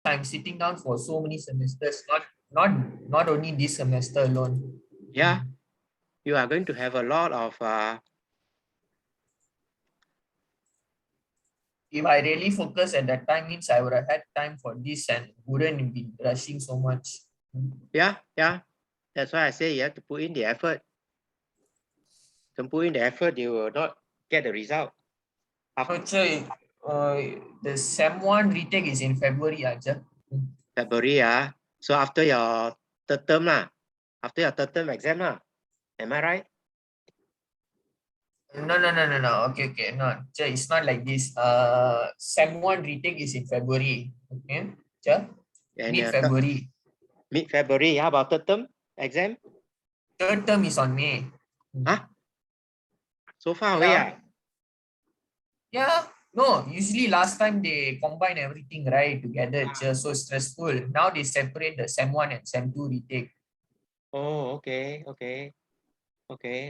I'm sitting down for so many semesters, not only this semester alone. Yeah, you are going to have a lot of If I really focus at that time, means I would have had time for this and wouldn't be rushing so much. yeah. That's why I say you have to put in the effort. Don't put in the effort, you will not get the result. So, the SEM 1 retake is in February, Aja. February, so after your third term lah, after your third term exam lah. Am I right? No. Okay. No, so it's not like this. SEM 1 retake is in February. Okay. So, And mid-February. mid-February, how about third term exam? Third term is on May. Huh? So far away, Yeah. Yeah. No, usually last time they combine everything right together. It's just so stressful. Now they separate the SEM 1 and SEM 2 retake. Oh, okay.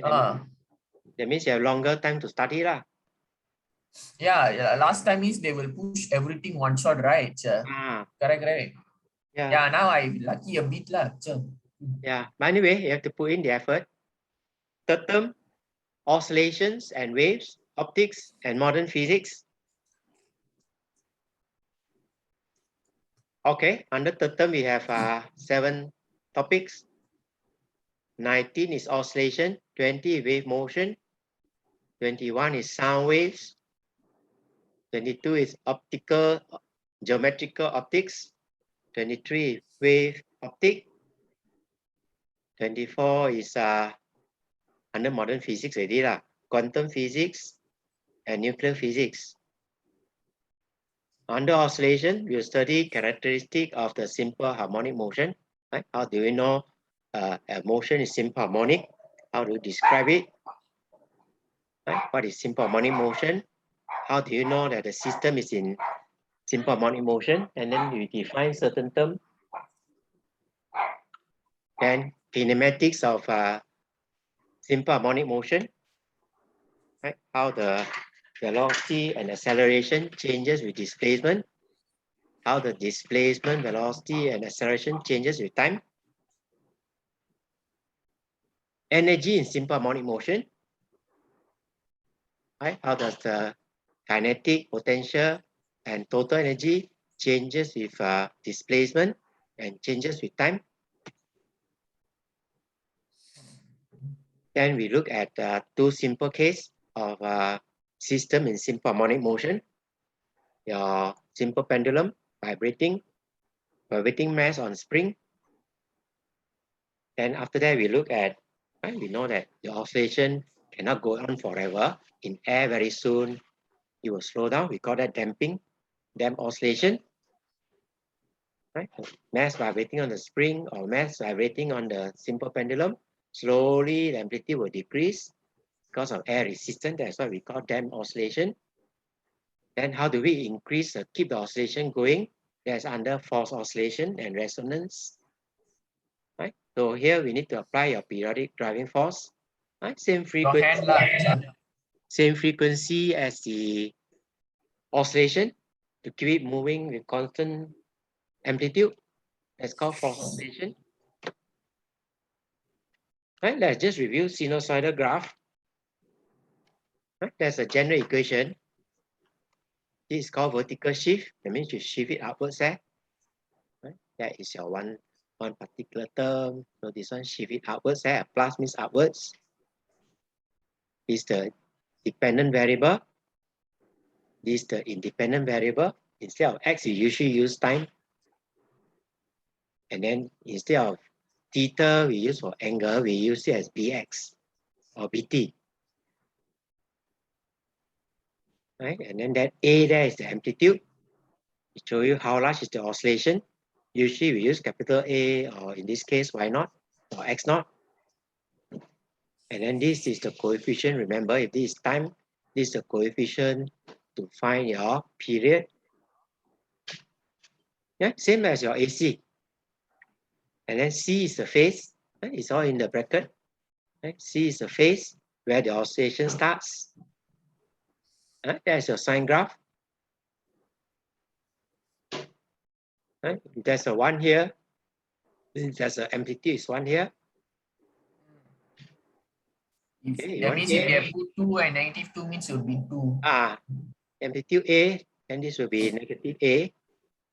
Uh, That means you have longer time to study lah. yeah. Last time is they will push everything one shot, right? Correct, right? Yeah. Yeah, now I lucky a bit lah. Yeah. But anyway, you have to put in the effort. Third term, oscillations and waves, optics and modern physics. Okay, under third term, we have 7 topics. 19 is oscillation, 20 wave motion, 21 is sound waves, 22 is optical, geometrical optics, 23 wave optic, 24 is under modern physics already lah, quantum physics and nuclear physics. Under oscillation, we'll study characteristic of the simple harmonic motion. Right? How do we know a motion is simple harmonic? How do you describe it? Right? What is simple harmonic motion? How do you know that the system is in simple harmonic motion? And then we define certain terms. Then kinematics of simple harmonic motion. Right? How the velocity and acceleration changes with displacement. How the displacement, velocity, and acceleration changes with time. Energy in simple harmonic motion. Right? How does the kinetic, potential, and total energy changes with displacement and changes with time? Then we look at 2 simple cases of system in simple harmonic motion. Your simple pendulum vibrating mass on spring. Then after that, we look at, right, we know that the oscillation cannot go on forever. In air, very soon, it will slow down. We call that damping, damp oscillation. Right? Mass vibrating on the spring or mass vibrating on the simple pendulum. Slowly, the amplitude will decrease because of air resistance. That's why we call damp oscillation. Then how do we increase, keep the oscillation going? That's under forced oscillation and resonance. Right? So here we need to apply your periodic driving force. Right? Same Your hand lah. frequency as the oscillation to keep it moving with constant amplitude. That's called forced oscillation. Right? Let's just review sinusoidal graph. Right? There's a general equation. This is called vertical shift. That means you shift it upwards there. Right? That is your one particular term. So this one shift it upwards there. Plus means upwards. Is the dependent variable. This is the independent variable. Instead of x, you usually use time. And then instead of theta, we use for angle, we use it as bx or bt. Right? And then that a there is the amplitude. It show you how large is the oscillation. Usually we use capital A, or in this case, y naught or x naught. And then this is the coefficient. Remember, if this is time, this is the coefficient to find your period. Yeah, same as your AC. And then C is the phase. Right? It's all in the bracket. Right? C is the phase where the oscillation starts. Right? That's your sine graph. Right? There's a 1 here. There's an amplitude is 1 here. Okay, That 1 means if here. you have put 2 and -2 means it will be 2. Amplitude A, and this will be negative A.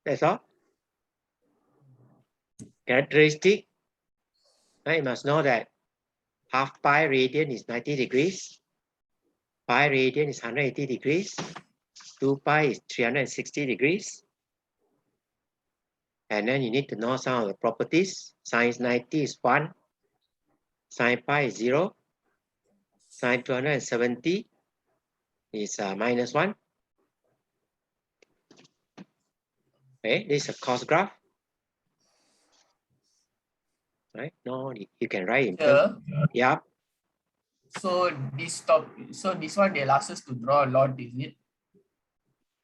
That's all. Characteristic. Right? You must know that half pi radian is 90 degrees. Pi radian is 180 degrees. 2 pi is 360 degrees. And then you need to know some of the properties. Sine 90 is 1. Sine pi is 0. Sine 270 is -1. Okay, this is a cos graph. Right? No, you can write in terms. Yeah. So this one they'll ask us to draw a lot, is it?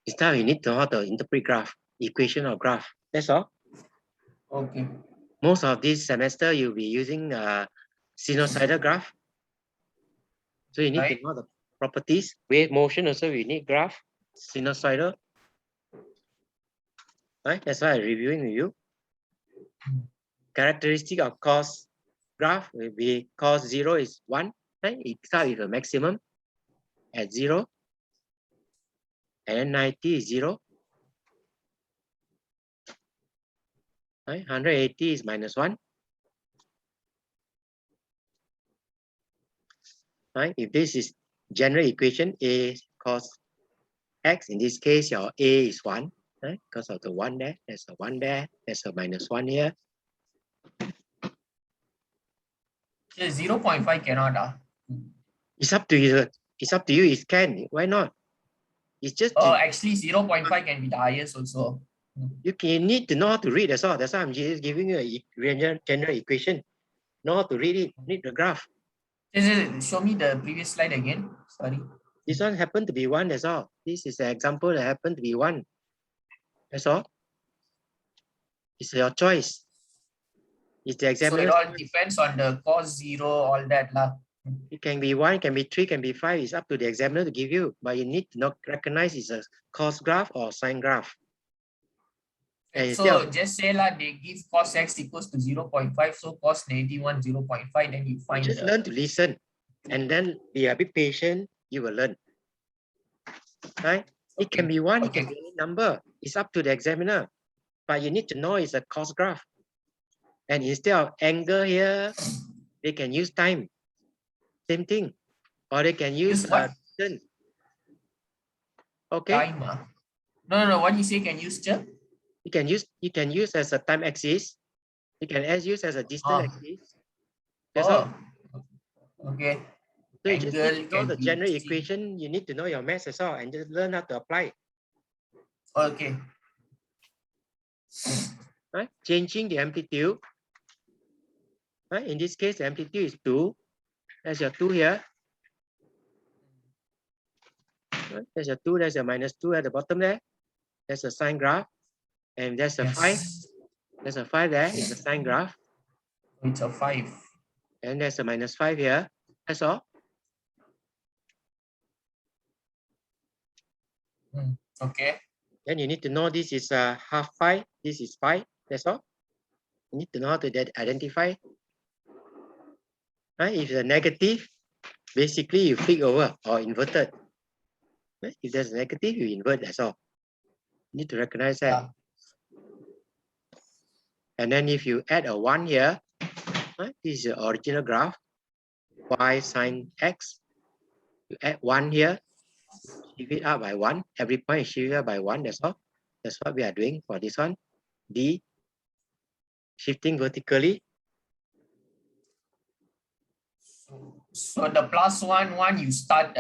This time you need to know how to interpret graph, equation or graph. That's all. Okay. Most of this semester you'll be using sinusoidal graph. So you need to know the properties. Wave motion also we need graph, sinusoidal. Right? That's why I'm reviewing with you. Characteristic of cos graph will be cos 0 is 1. Right? It starts with a maximum at 0. And then 90 is 0. Right? 180 is -1. Right? If this is general equation, A cos x, in this case, your A is 1. Right? Because of the 1 there, there's a 1 there, there's a -1 here. So 0.5 cannot. It's up to you. It's up to you. It can. Why not? It's just Actually 0.5 can be the highest also. you need to know how to read. That's all. That's why I'm just giving you a general equation. Know how to read it. Read the graph. Show me the previous slide again. Sorry. This one happened to be 1. That's all. This is an example that happened to be 1. That's all. It's your choice. It's the So examiner. it all depends on the cos 0, all that lah. It can be 1, can be 3, can be 5. It's up to the examiner to give you. But you need to not recognize it's a cos graph or sine graph. And So just say lah, they give cos x equals to 0.5, so cos -1 0.5, then you find just learn to listen and then be a bit patient, you will learn. Right? It can be 1, it can be any number. It's up to the examiner. But you need to know it's a cos graph. And instead of angle here, they can use time. Same thing. Or they can use what? distance. Okay. Time. No. What you say can use just? You can use as a time axis. You can use as a distance axis. That's all. Okay. So you just need to know the general equation. You need to know your maths as well and just learn how to apply. Okay. Right? Changing the amplitude. Right? In this case, the amplitude is 2. There's your 2 here. Right? There's a 2, there's a -2 at the bottom there. There's a sine graph. And there's a 5. There's a 5 there. It's a sine graph. It's a 5. And there's a -5 here. That's all. Okay. Then you need to know this is a half pi. This is pi. That's all. You need to know how to identify. Right? If it's a negative, basically you flip over or inverted. Right? If there's a negative, you invert. That's all. You need to recognize that. And then if you add a 1 here, right? This is the original graph. Y sine x. You add 1 here. Shift it up by 1. Every point is shifted up by 1. That's all. That's what we are doing for this one. D. Shifting vertically. So the +1 you start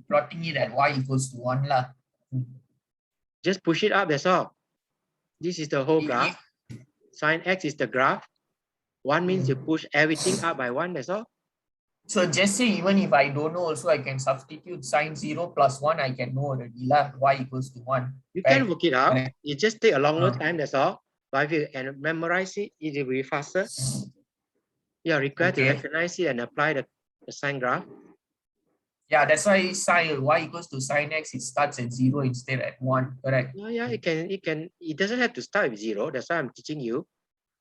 plotting it at y equals to 1 lah. Just push it up. That's all. This is the whole graph. Sine x is the graph. 1 means you push everything up by 1. That's all. So just say even if I don't know also I can substitute sine 0 + 1, I can know already lah, y equals to 1. You can work it out. It just take a longer time, that's all. But if you memorize it, it will be faster. You are required to recognize it and apply the sine graph. Yeah, that's why sine y equals to sine x, it starts at 0 instead at 1, correct? Yeah, it doesn't have to start with 0. That's why I'm teaching you.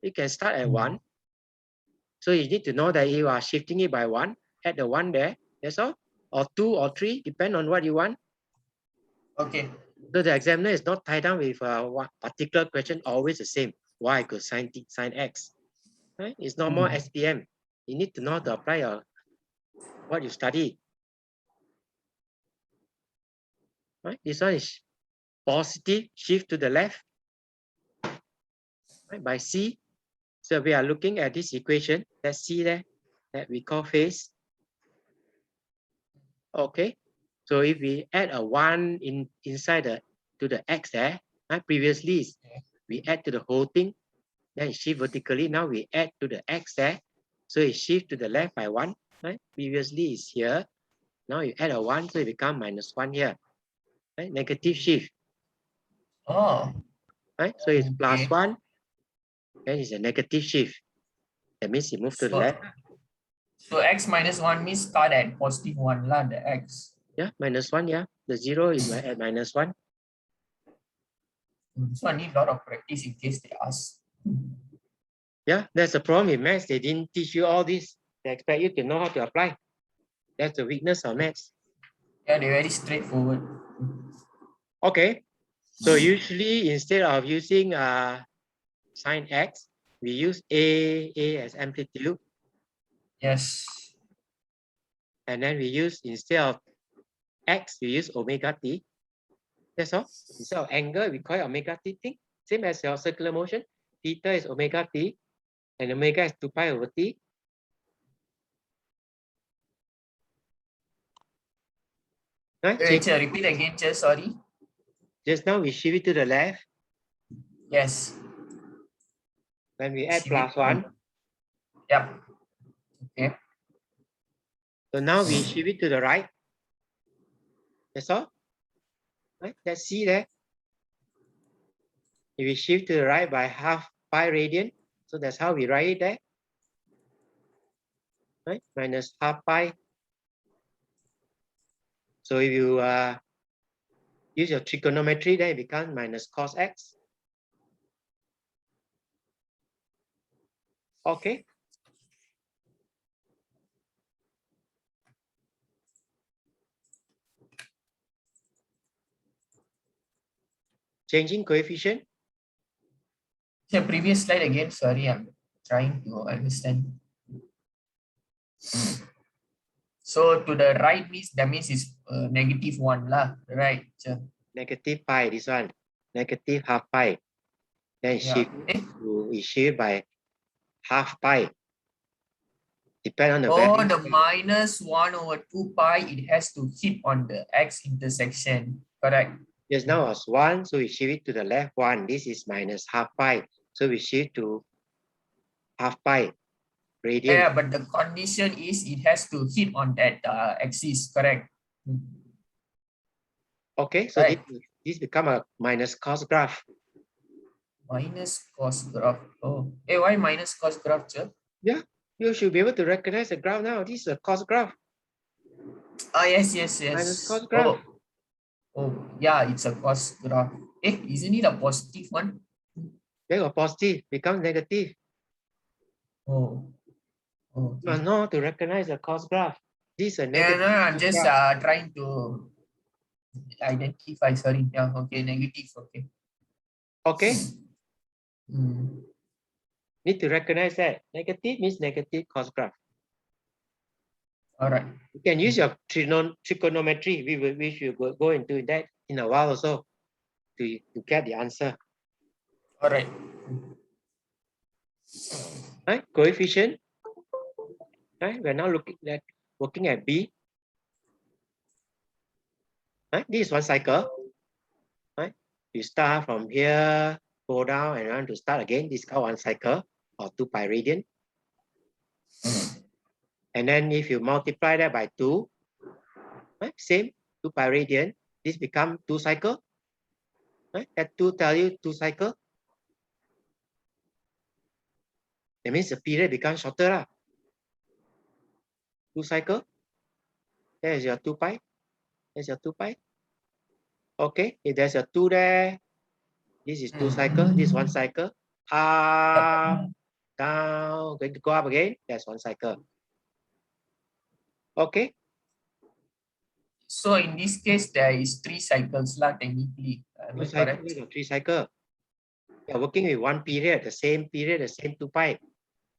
It can start at 1. So you need to know that you are shifting it by 1, add the 1 there, that's all. Or 2 or 3, depend on what you want. Okay. So the examiner is not tied down with one particular question, always the same. Y equals sine x. Right? It's not more STPM. You need to know how to apply what you study. Right? This one is positive, shift to the left, right, by C. So we are looking at this equation, that's C there, that we call phase. Okay. So if we add a 1 inside to the X there, right? Previously we add to the whole thing, then it shift vertically. Now we add to the X there. So it shift to the left by 1, right? Previously is here. Now you add a 1, so it become -1 here. Right? Negative shift. Oh, Right? So it's okay. +1, then it's a negative shift. That means it moved to the So, left. so x minus 1 means start at positive 1 lah, the x. Yeah, -1, yeah. The 0 is at -1. So I need a lot of practice in case they ask. Yeah, that's the problem with maths. They didn't teach you all this. They expect you to know how to apply. That's the weakness of maths. Yeah, they're very straightforward. Okay, so usually instead of using sine x, we use A as amplitude. Yes. And then we use, instead of x, we use omega t. That's all. Instead of angle, we call it omega t thing. Same as your circular motion. Theta is omega t, and omega is 2 pi over t. Right? Wait, repeat again, just sorry. Just now we shift it to the left. Yes. When we add Shift it. +1. Yep. Okay. So now we shift it to the right. That's all. Right? Let's see there. If we shift to the right by half pi radian, so that's how we write it there. Right? Minus half pi. So if you use your trigonometry, then it becomes minus cos x. Okay. Changing coefficient. The previous slide again, sorry, I'm trying to understand. So to the right means, that means it's -1 lah, right? Negative pi, this one. Negative half pi. Then Yeah. we shift by half pi. Depend on the Oh, value. the -1/2 pi, it has to hit on the x intersection, correct? Just now was 1, so we shift it to the left 1. This is minus half pi. So we shift to half pi radian. Yeah, but the condition is it has to hit on that axis, correct? Okay, so Right. this become a minus cos graph. Minus cos graph. Oh, hey, why minus cos graph, sir? Yeah, you should be able to recognize the graph now. This is a cos graph. Ah, yes, yes, yes. Minus cos graph. Oh, yeah, it's a cos graph. Isn't it a positive one? Then a positive becomes negative. Oh, You okay. must know how to recognize the cos graph. This is a Yeah, negative. no, I'm just graph. trying to identify. Sorry, yeah, okay, negative, okay. Okay, Need need to recognize that. Negative means negative cos graph. All right. You can use your trigonometry. We should go into that in a while also to get the answer. All right. Right? Coefficient. Right? We're now working at B. Right? This is one cycle. Right? You start from here, go down, and want to start again. This is called one cycle or 2 pi radian. And then if you multiply that by 2, right? Same 2 pi radian, this become 2 cycle. Right? That 2 tell you 2 cycle. That means the period becomes shorter. 2 cycle. There's your 2 pi. There's your 2 pi. Okay, if there's a 2 there, this is 2 cycle, this is 1 cycle. Up, down, going to go up again, that's 1 cycle. Okay. So in this case, there is 3 cycles lah technically. Am 2 I cycle, correct? 3 cycle. You're working with 1 period, the same 2 pi.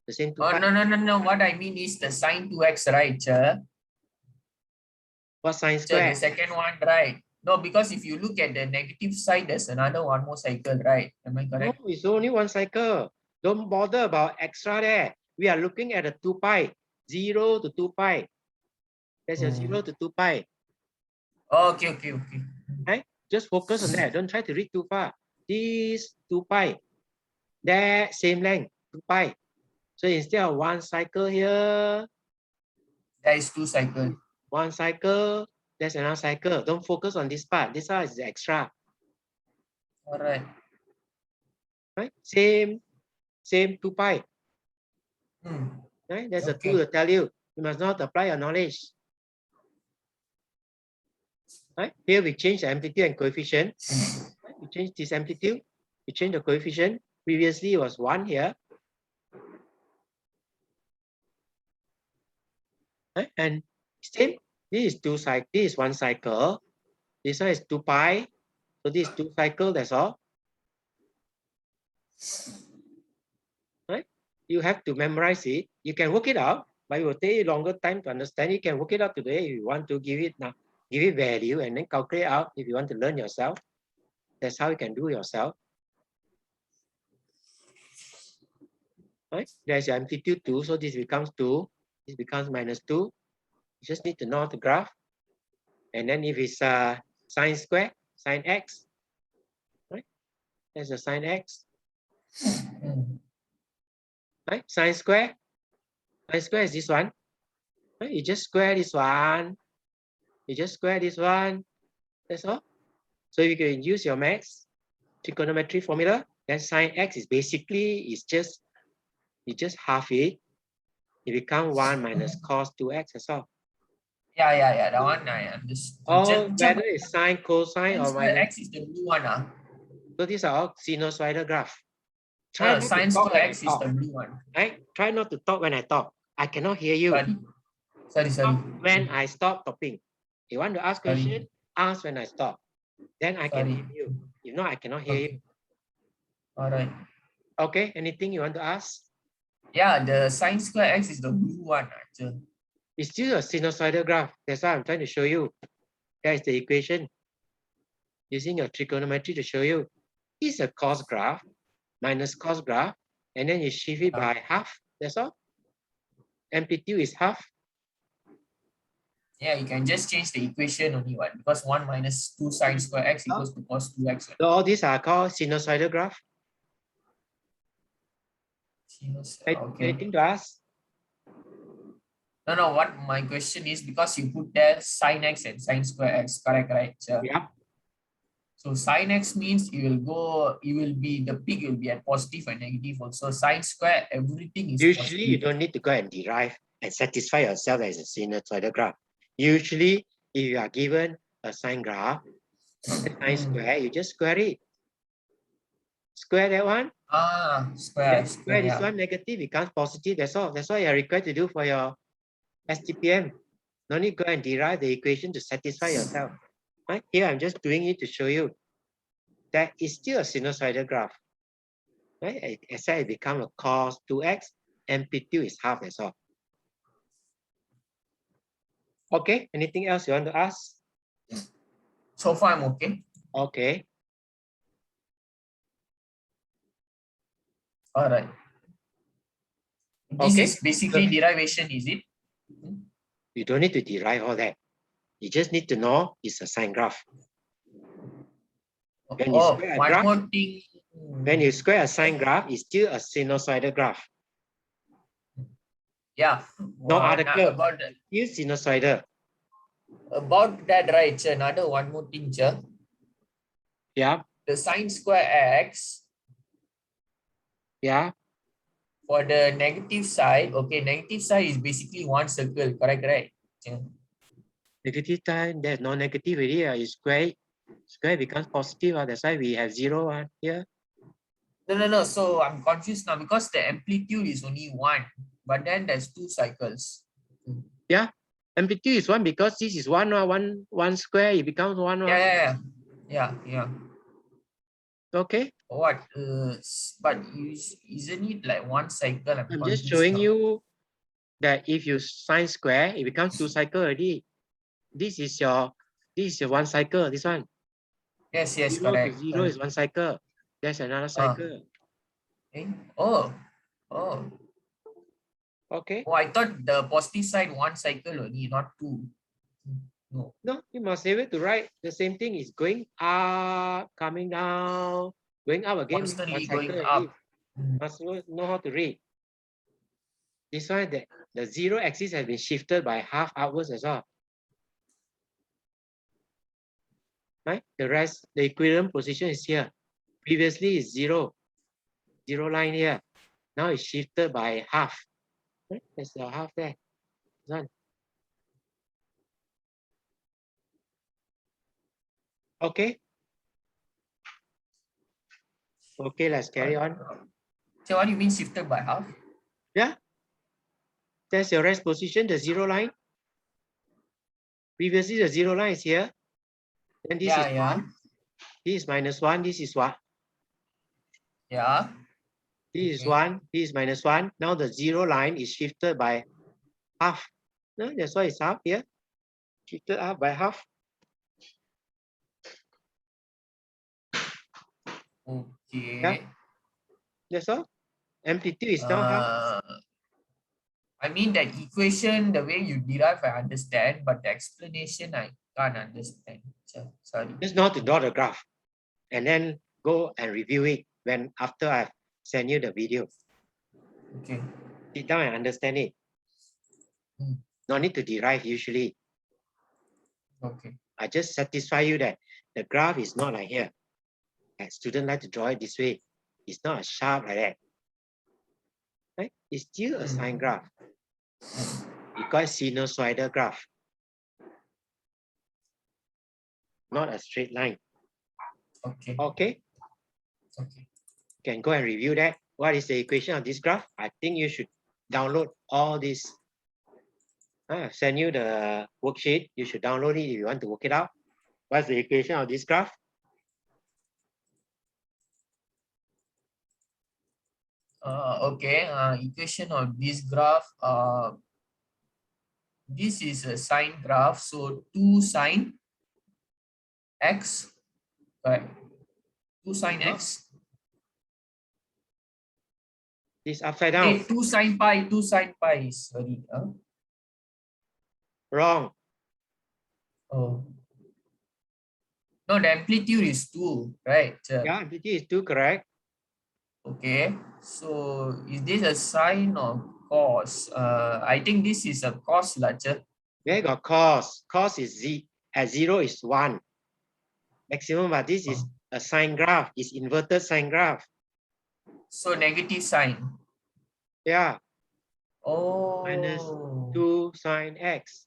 The same 2 Oh, pi. no. What I mean is the sine 2x, right, Che? What sine Che, square? the second one, right? No, because if you look at the negative side, there's another one more cycle, right? Am I No, correct? it's only 1 cycle. Don't bother about extra there. We are looking at the 2 pi, 0 to 2 pi. There's a 0 to 2 pi. Okay. Right? Just focus on that. Don't try to read too far. This 2 pi, that same length, 2 pi. So instead of 1 cycle here, There is 2 cycles. 1 cycle, there's another cycle. Don't focus on this part. This part is the extra. All right. Right? Same 2 pi. Hmm. Right? There's a Okay. 2 to tell you. You must not apply your knowledge. Right? Here we change the amplitude and coefficient. Right? We change this amplitude. We change the coefficient. Previously it was 1 here. Right? And same. This is 2 cycle. This is 1 cycle. This one is 2 pi. So this is 2 cycle. That's all. Right? You have to memorize it. You can work it out, but it will take you longer time to understand. You can work it out today if you want to give it now. Give it value and then calculate out if you want to learn yourself. That's how you can do yourself. Right? There's your amplitude 2, so this becomes 2. This becomes minus 2. You just need to know the graph. And then if it's sine square, sine x, right? There's a sine x. Right? Sine square is this one. Right? You just square this one. You just square this one. That's all. So you can use your maths trigonometry formula. Then sine x is basically you just half it. It becomes 1 minus cos 2x. That's all. Yeah. That one I understood. Or whether it's sine, cosine, or Square minus. x is the blue one. So these are all sinusoidal graph. Try not to Sine talk square when I x is talk. the blue one. Right? Try not to talk when I talk. I cannot hear you. Sorry. Stop when I stop talking. You want to ask question, ask when I stop. Then I can hear you. If not, I cannot hear you. All right. Okay, anything you want to ask? Yeah, the sine square x is the blue one. Actually. It's still a sinusoidal graph. That's why I'm trying to show you. That is the equation. Using your trigonometry to show you. It's a cos graph minus cos graph, and then you shift it by half. That's all. Amplitude is half. Yeah, you can just change the equation only one because 1 minus 2 sine square x equals to cos 2x. So all these are called sinusoidal graph. Okay. Anything to ask? No. What my question is because you put there sine x and sine square x, correct, right? Yeah. So sine x means the peak will be at positive and negative also. Sine square, everything is Usually positive. you don't need to go and derive and satisfy yourself as a sinusoidal graph. Usually, if you are given a sine graph, sine square, you just square it. Square that one. Square This yeah. one negative becomes positive. That's all. That's what you're required to do for your STPM. No need to go and derive the equation to satisfy yourself. Right? Here, I'm just doing it to show you that it's still a sinusoidal graph. Right? Except it becomes a cos 2x, amplitude is half, that's all. Okay, anything else you want to ask? So far, I'm okay. Okay. All right. This is basically derivation, is it? You don't need to derive all that. You just need to know it's a sine graph. When you square a graph, more thing. when you square a sine graph, it's still a sinusoidal graph. Yeah. No other curve. About that. It's sinusoidal. About that, right? Another one more thing, sir. Yeah. The sine square x. Yeah. For the negative side, okay, negative side is basically one circle, correct, right? Negative time, there's no negative already. You square becomes positive. That's why we have 0 here. No. So I'm confused now because the amplitude is only one, but then there's 2 cycles. Yeah, amplitude is 1 because this is 1 square. It becomes 1. Yeah. Okay. What? But isn't it like 1 cycle? I'm I'm just confused showing now. you that if you sine square, it becomes 2 cycle already. This is your 1 cycle. This one. Yes, 0 to correct. 0 is 1 cycle. That's another cycle. Okay. Oh. Okay. Oh, I thought the positive side 1 cycle only, not 2. No. No, you must be able to write the same thing. Is going up, coming down, going up again. 1 Constantly cycle going already. up. Must know how to read. This one, the 0 axis has been shifted by half outwards as well. Right? The rest, the equilibrium position is here. Previously is 0 line here. Now it's shifted by half. Right? There's the half there. Done. Okay. Okay, let's carry on. So what do you mean shifted by half? Yeah. That's your rest position, the 0 line. Previously, the 0 line is here. Then this is 1. This is -1. This is what? Yeah. This is 1. This is -1. Now the 0 line is shifted by half. No, that's why it's half here. Shifted up by half. Okay. Yeah. That's all. Amplitude is now half. I mean that equation, the way you derive, I understand, but the explanation I can't understand. So, sorry. Just know how to draw the graph. And then go and review it when after I've sent you the video. Okay. Sit down and understand it. No need to derive usually. Okay. I just satisfy you that the graph is not like here. And students like to draw it this way. It's not a sharp like that. Right? It's still a sine graph. We call it sinusoidal graph. Not a straight line. Okay. Okay? Okay. You can go and review that. What is the equation of this graph? I think you should download all this. I've sent you the worksheet. You should download it if you want to work it out. What's the equation of this graph? Okay. Equation of this graph. This is a sine graph. So 2 sine x. Correct. 2 sine x. This upside down. 2 sine pi. 2 sine pi. Sorry. Wrong. Oh. No, the amplitude is 2, right? Yeah, amplitude is 2, correct? Okay. So is this a sine or cos? I think this is a cos, Lacha. Where got cos? Cos is z. At 0 is 1. Maximum, but this is a sine graph. It's inverted sine graph. So negative sine. Yeah. Oh. -2 sine x.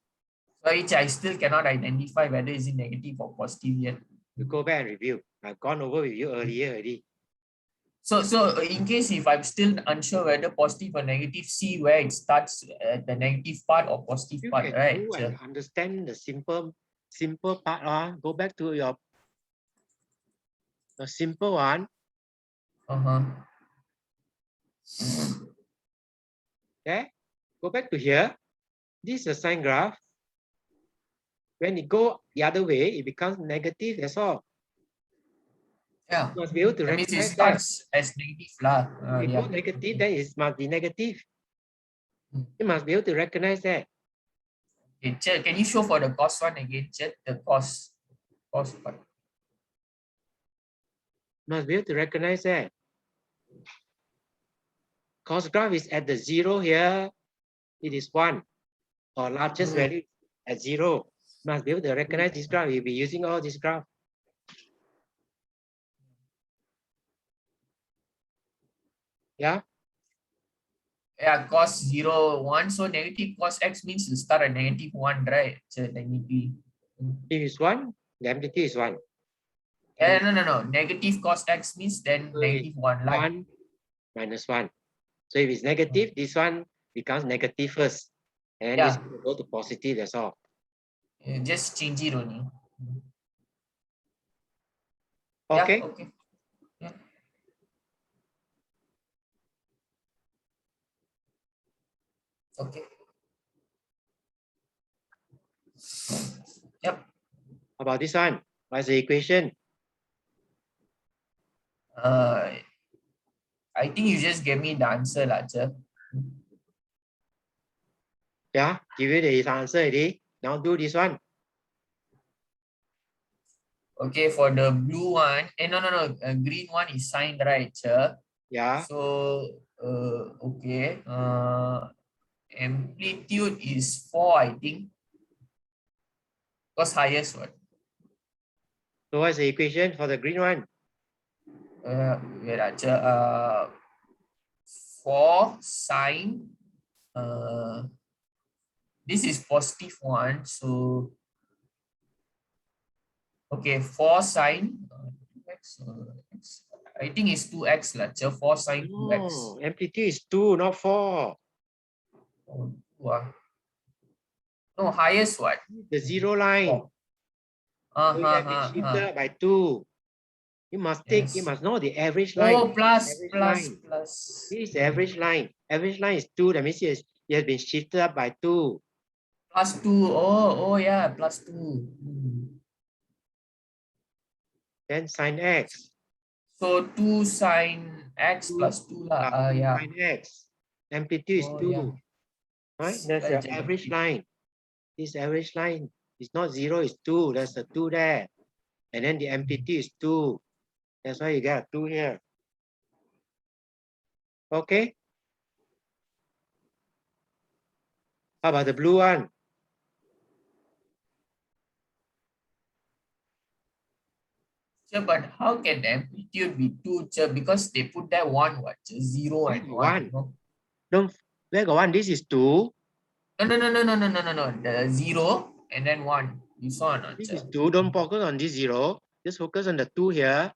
So I still cannot identify whether is it negative or positive yet. You go back and review. I've gone over with you earlier already. So in case if I'm still unsure whether positive or negative, see where it starts at the negative part or positive You part, can right? do and understand the simple part. Go back to your the simple one. Okay. Go back to here. This is a sine graph. When it go the other way, it becomes negative. That's all. Yeah. You must be able to That means it recognize that. starts as negative lah. If it Yeah. go negative, then it must be negative. You must be able to recognize that. Okay, Chet, can you show for the cos one again, Chet? The cos part. Must be able to recognize that. Cos graph is at the 0 here. It is 1 or largest value at 0. Must be able to recognize this graph. You'll be using all this graph. Yeah. Yeah, cos 0, 1. So negative cos x means you start at negative 1, right? So technically. If it's 1, the amplitude is 1. Yeah, no. Negative cos x means then So it's negative 1, like. 1 minus 1. So if it's negative, this one becomes negative first. And this Yeah, will go to positive, that's all. you just change it only. Yeah, Okay? okay. Yeah, okay. Yep. How about this one? What's the equation? Uh, I think you just gave me the answer, lah, Che. Yeah, give you the answer already. Now do this one. Okay, for the blue one, no. Green one is signed, right, Che? Yeah. So, okay. Amplitude is 4, I think. Because highest one. So what's the equation for the green one? Wait, Che. 4 sine. Uh, this is positive one. So, okay, 4 sine. X, X. I think it's 2x, lah, Che. 4 sine 2x. No, amplitude is 2, not 4. Oh, wow. No, highest one. The zero line. 4. So it has been shifted by 2. You Yes. must know the average line. Oh, plus, Average plus, line. plus. This is the average line. Average line is 2. That means it has been shifted up by 2. Plus 2. Oh, yeah, plus 2. Then sine x. So 2 sine x 2 plus 2 lah. plus 2 Yeah. sine x. Amplitude is Oh, yeah. 2. Right? That's the average line. This average line is not 0, it's 2. There's a 2 there. And then the amplitude is 2. That's why you got a 2 here. Okay? How about the blue one? Sure, but how can the amplitude be 2? Sure, because they put that 1, what? 0 Where and got 1. 1? No? Don't, where got 1? This is 2. No. The 0 and then 1. You saw an This is answer. 2. Don't focus on this 0. Just focus on the 2 here.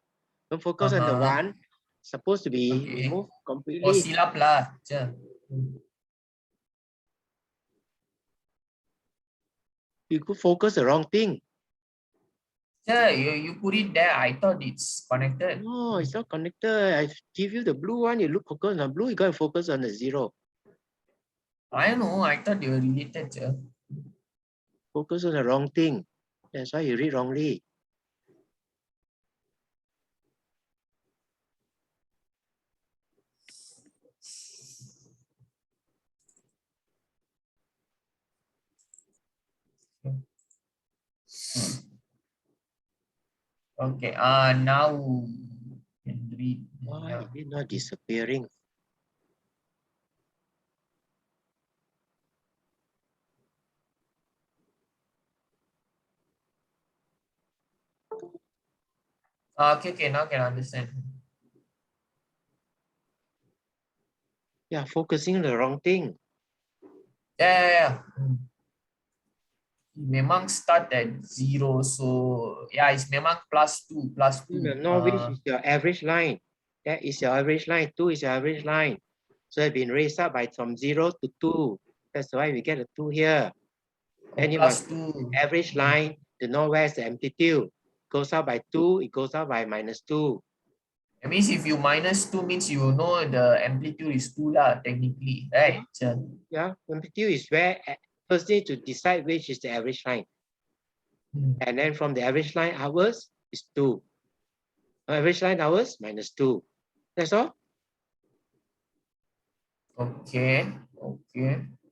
Don't focus on the Uh-huh. 1. Supposed to be Okay. removed Oh, completely. silap lah. Sure. You could focus the wrong thing. Sure, you put it there. I thought it's connected. No, it's not connected. I give you the blue one. You look focus on the blue. You got to focus on the 0. I know. I thought they were related. Sure. Focus on the wrong thing. That's why you read wrongly. Okay. Now can read. Why Yeah. is it not disappearing? Okay. Now can understand. Yeah, focusing on the wrong thing. Yeah. Memang start at 0. So yeah, it's memang plus 2, plus 2. No, which is your average line. That is your average line. 2 is your average line. So it's been raised up by from 0 to 2. That's why we get a 2 here. Then you Plus must 2. average line to know where's the amplitude. Goes up by 2, it goes up by minus 2. That means if you minus 2 means you know the amplitude is 2 lah, technically, right? Yeah, amplitude is where first need to decide which is the average line. And then from the average line hours is 2. Average line hours minus 2. That's all. Okay.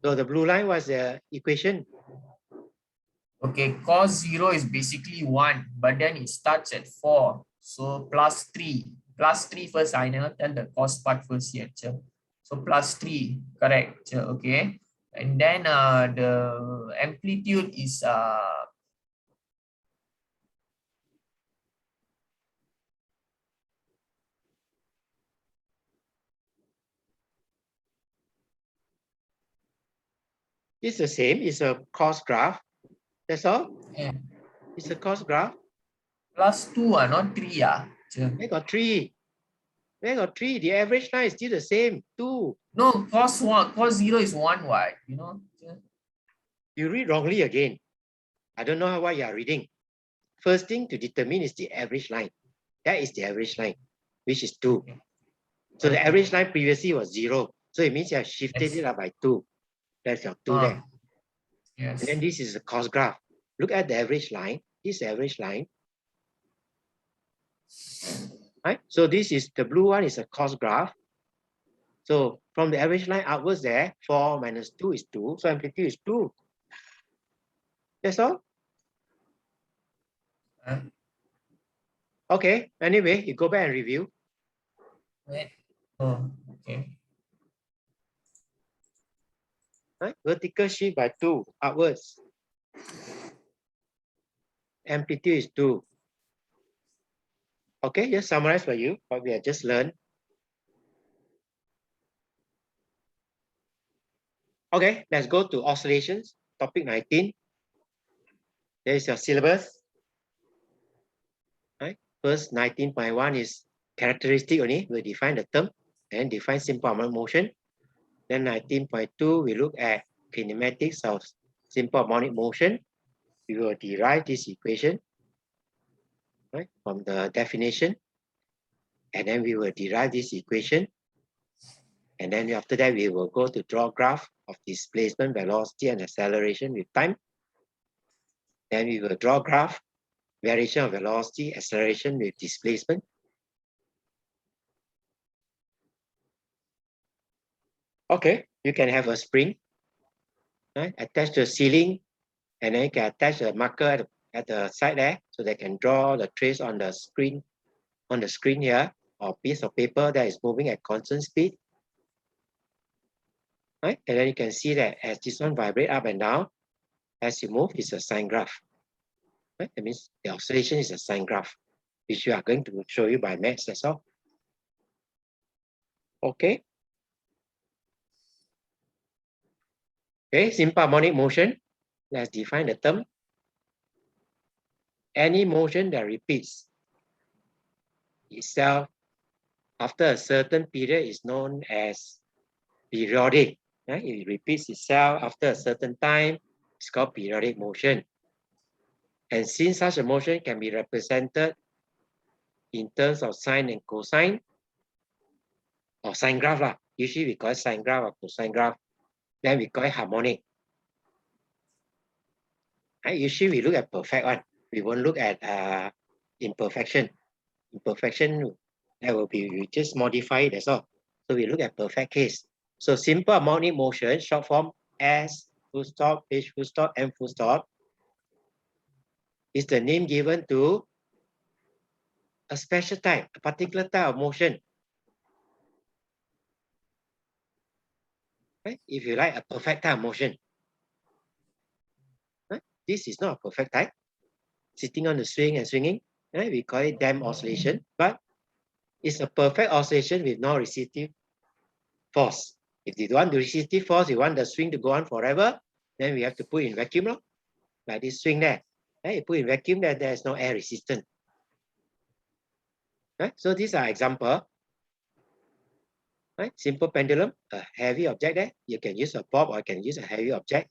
So the blue line was the equation. Okay, cos 0 is basically 1, but then it starts at 4. So plus 3. Plus 3 first. I never tell the cos part first yet. So plus 3, correct. Okay. And then the amplitude is It's the same. It's a cost graph. That's all. Yeah. It's a cost graph. +2 not 3 They got 3. They got 3. The average line is still the same. 2. No, cos 0 is 1, right? You know. You read wrongly again. I don't know what you are reading. First thing to determine is the average line. That is the average line, which is 2. Okay. So the Okay. average line previously was 0. So it means you have shifted Yes. it up by 2. That's your 2 there. Yes. And then this is the cost graph. Look at the average line. This average line. Right? So this is the blue one is a cost graph. So from the average line upwards there, 4 minus 2 is 2. So amplitude is 2. That's all. Okay. Anyway, you go back and review. Wait. Oh, okay. Right? Vertical shift by 2 upwards. Amplitude is 2. Okay, just summarize for you what we have just learned. Okay, let's go to oscillations, topic 19. There is your syllabus. Right? First 19.1 is characteristic only. We define the term and define simple harmonic motion. Then 19.2, we look at kinematics of simple harmonic motion. We will derive this equation, right, from the definition. And then we will derive this equation. And then after that, we will go to draw graph of displacement, velocity, and acceleration with time. Then we will draw graph, variation of velocity, acceleration with displacement. Okay, you can have a spring, right, attached to the ceiling, and then you can attach a marker at the side there, so they can draw the trace on the screen here, or piece of paper that is moving at constant speed. Right? And then you can see that as this one vibrate up and down, as you move, it's a sine graph. Right? That means the oscillation is a sine graph, which we are going to show you by maths, that's all. Okay. Okay, simple harmonic motion. Let's define the term. Any motion that repeats itself after a certain period is known as periodic. Right? It repeats itself after a certain time. It's called periodic motion. And since such a motion can be represented in terms of sine and cosine, or sine graph, usually we call it sine graph or cosine graph, then we call it harmonic. Right? Usually we look at perfect one. We won't look at imperfection. Imperfection, that will be, we just modify it, that's all. So we look at perfect case. So simple harmonic motion, short form S, full stop, H full stop, M full stop, is the name given to a special type, a particular type of motion. Right? If you like a perfect type of motion, right? This is not a perfect type. Sitting on the swing and swinging, right? We call it damped oscillation, but it's a perfect oscillation with no resistive force. If you want the resistive force, you want the swing to go on forever, then we have to put in vacuum, like this swing there. Right? You put in vacuum, there is no air resistance. Right? So these are examples. Right? Simple pendulum, a heavy object there. You can use a bob or you can use a heavy object.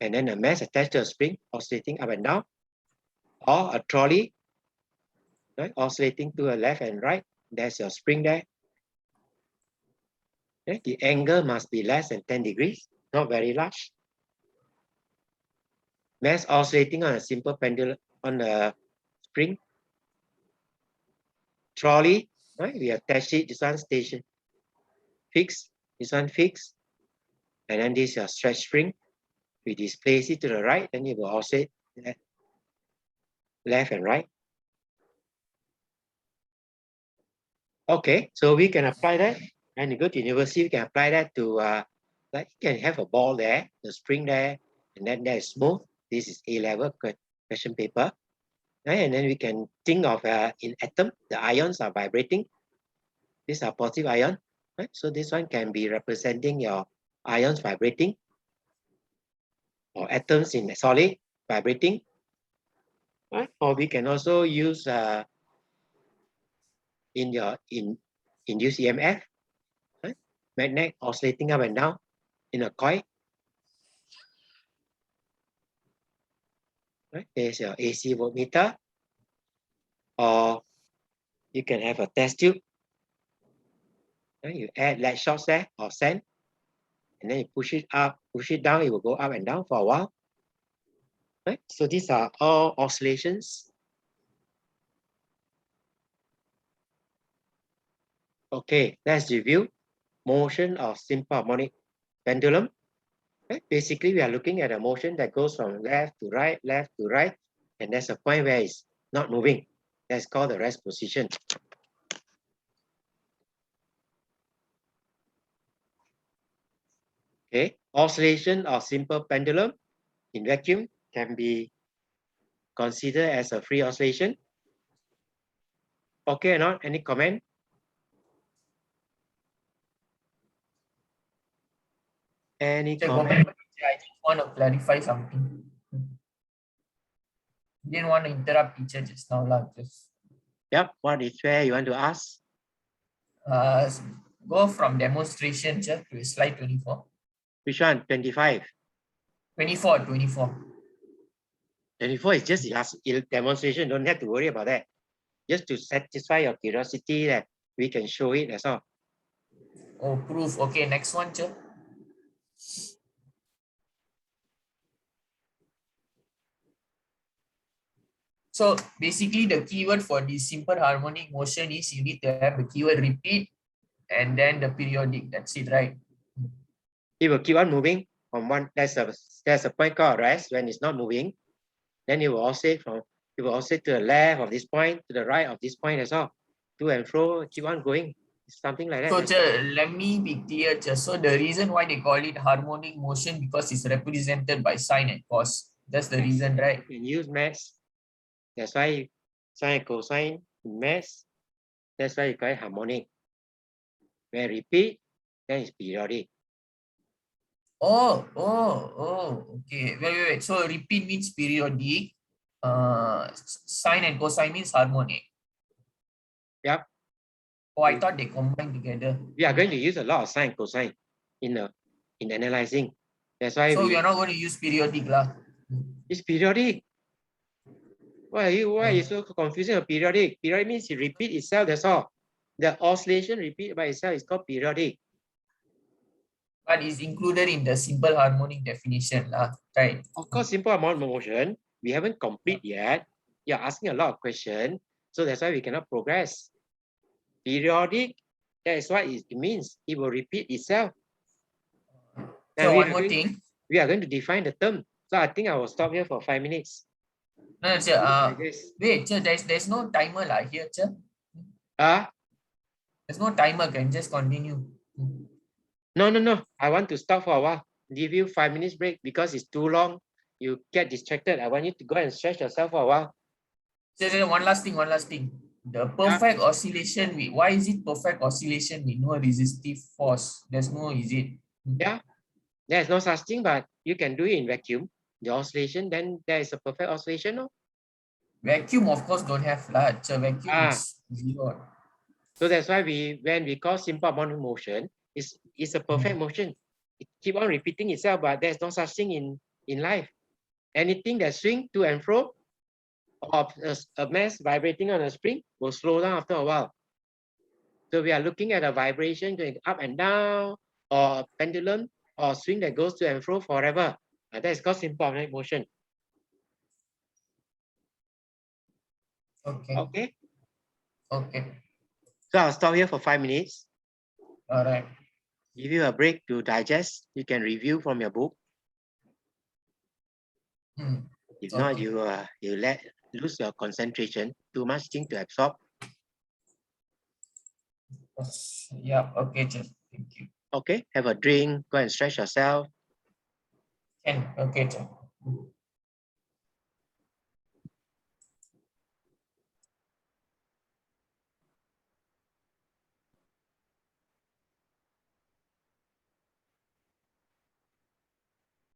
And then a mass attached to a spring, oscillating up and down. Or a trolley, right? Oscillating to the left and right. There's your spring there. Okay? The angle must be less than 10 degrees, not very large. Mass oscillating on a simple pendulum on the spring. Trolley, right? We attach it, this one station fixed, this one fixed. And then this is a stretch spring. We displace it to the right, then it will oscillate left and right. Okay, so we can apply that. And you go to university, you can apply that to, like you can have a ball there, the spring there, and then there is smooth. This is A-level question paper. Right? And then we can think of in atom, the ions are vibrating. These are positive ion. Right? So this one can be representing your ions vibrating. or atoms in a solid vibrating, right? Or we can also use in induced EMF, right? Magnet oscillating up and down in a coil. Right? There's your AC voltmeter, or you can have a test tube. Right? You add lead shots there or sand, and then you push it up, push it down, it will go up and down for a while. Right? So these are all oscillations. Okay, let's review motion of simple harmonic pendulum. Right? Basically, we are looking at a motion that goes from left to right, and there's a point where it's not moving. That's called the rest position. Okay, oscillation of simple pendulum in vacuum can be considered as a free oscillation. Okay or not? Any comment? Any comment? I just want to clarify something. Didn't want to interrupt teacher just now, lah. Just Yep. What is where you want to ask? uh, go from demonstration to slide 24. Which one? 25. 24, 24. 24 is just demonstration. Don't have to worry about that. Just to satisfy your curiosity that we can show it, that's all. Oh, proof. Okay, next one, sir. So basically the keyword for the simple harmonic motion is you need to have the keyword repeat and then the periodic. That's it, right? It will keep on moving from one. There's a point called rest when it's not moving. Then it will oscillate to the left of this point, to the right of this point as well. To and fro, keep on going. Something like that. So let me be clear. So the reason why they call it harmonic motion because it's represented by sine and cos. That's the reason, right? You can use maths. That's why sine and cosine in maths. That's why you call it harmonic. When repeat, then it's periodic. Oh, okay. Wait. So repeat means periodic. Sine and cosine means harmonic. Yep. Oh, I thought they combine together. We are going to use a lot of sine and cosine in analyzing. That's why we are not going to use periodic lah. It's periodic. Why are you so confusing of periodic? Periodic means it repeat itself, that's all. The oscillation repeat by itself is called periodic. But it's included in the simple harmonic definition lah, right? Of course, simple harmonic motion, we haven't complete yet. You're asking a lot of questions, so that's why we cannot progress. Periodic, that is what it means. It will repeat itself. So one more thing. We are going to define the term. So I think I will stop here for 5 minutes. No, sir, wait, sir, there's no timer lah here, sir. There's no timer, can just continue. No. I want to stop for a while. Give you 5 minutes break because it's too long. You get distracted. I want you to go and stretch yourself for a while. So one last thing. The perfect oscillation, why is it perfect oscillation with no resistive force? There's no, is it? Yeah, there's no such thing, but you can do it in vacuum. The oscillation, then there is a perfect oscillation. No? Vacuum, of course, don't have flat. So vacuum is zero. So that's why when we call simple harmonic motion, it's a perfect motion. It keep on repeating itself, but there's no such thing in life. Anything that swing to and fro, or a mass vibrating on a spring will slow down after a while. So we are looking at a vibration going up and down, or a pendulum, or swing that goes to and fro forever. That is called simple harmonic motion. Okay. So I'll stop here for 5 minutes. All right. Give you a break to digest. You can review from your book. If not, you lose your concentration. Too much thing to absorb. Yeah. Okay, sir. Thank you. Okay. Have a drink. Go and stretch yourself. Okay, sir.